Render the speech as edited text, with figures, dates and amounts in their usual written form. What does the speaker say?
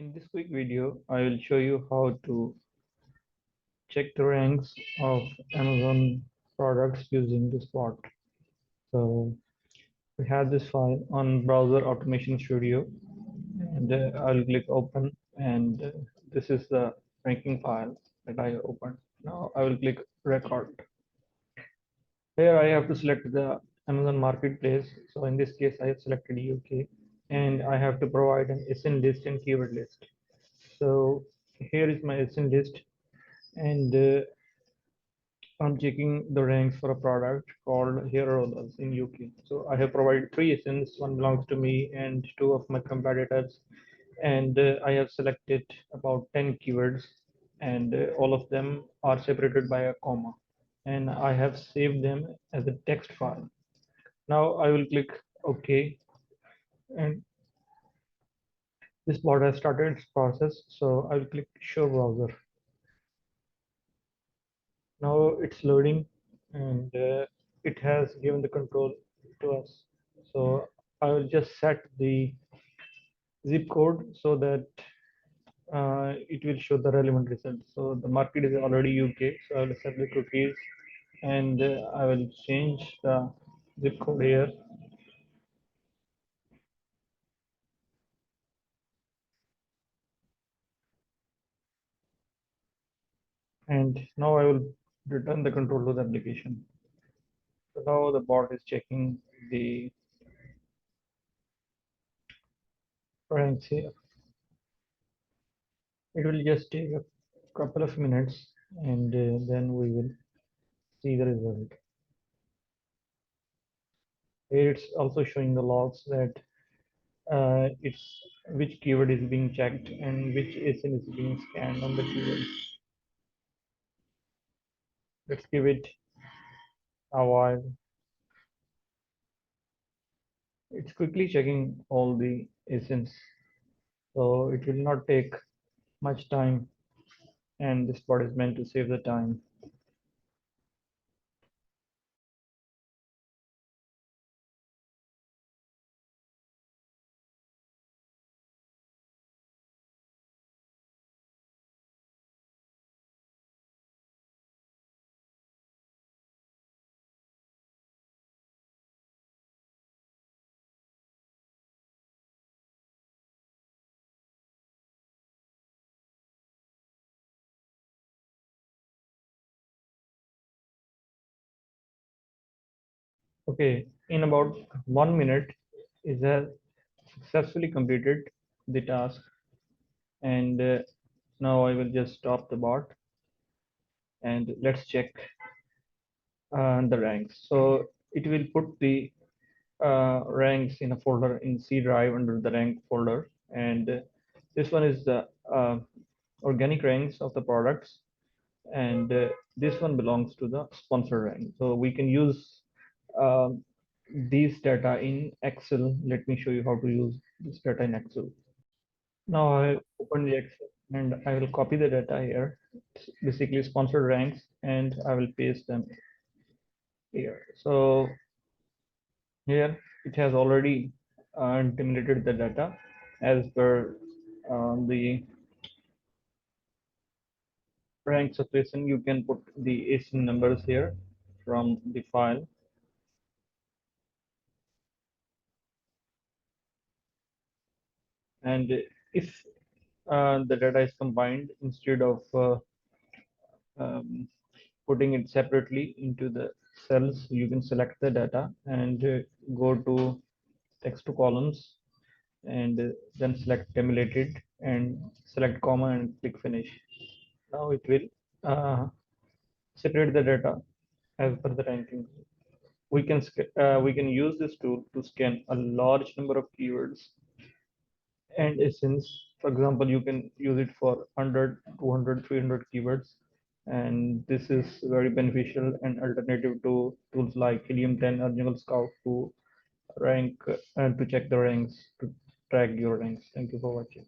In this quick video, I will show you how to check the ranks of Amazon products using this bot. So we have this file on Browser Automation Studio, and I'll click open, and this is the ranking file that I opened. Now I will click record. Here I have to select the Amazon Marketplace. So in this case, I have selected UK, and I have to provide an SN list and keyword list. So here is my SN list, and I'm checking the ranks for a product called hair rollers in UK. So I have provided three SNs, one belongs to me and two of my competitors. And I have selected about 10 keywords, and all of them are separated by a comma. And I have saved them as a text file. Now I will click OK, and this bot has started its process. So I will click show browser. Now it's loading, and it has given the control to us. So I will just set the zip code so that it will show the relevant results. So the market is already UK, so I will set the cookies, and I will change the zip code here. And now I will return the control to the application. So now the bot is checking the ranks here. It will just take a couple of minutes, and then we will see the result. Here it's also showing the logs that it's which keyword is being checked and which ASIN is being scanned on the keyword. Let's give it a while. It's quickly checking all the ASINs, so it will not take much time, and this bot is meant to save the time. Okay, in about 1 minute, it has successfully completed the task, and now I will just stop the bot, and let's check the ranks. So it will put the ranks in a folder in C drive under the rank folder, and this one is the organic ranks of the products, and this one belongs to the sponsor rank. So we can use um, these data in Excel. Let me show you how to use this data in Excel. Now I open the Excel, and I will copy the data here. It's basically sponsored ranks, and I will paste them here. So here it has already terminated the data as per the ranks of ASIN. You can put the ASIN numbers here from the file. And if the data is combined, instead of um, putting it separately into the cells, you can select the data and go to text to columns, and then select tabulated and select comma and click finish. Now it will separate the data as per the ranking. We can use this tool to scan a large number of keywords and since, for example, you can use it for 100, 200, 300 keywords, and this is very beneficial and alternative to tools like helium10 or jungle scout to rank and to check the ranks, to track your ranks. Thank you for watching.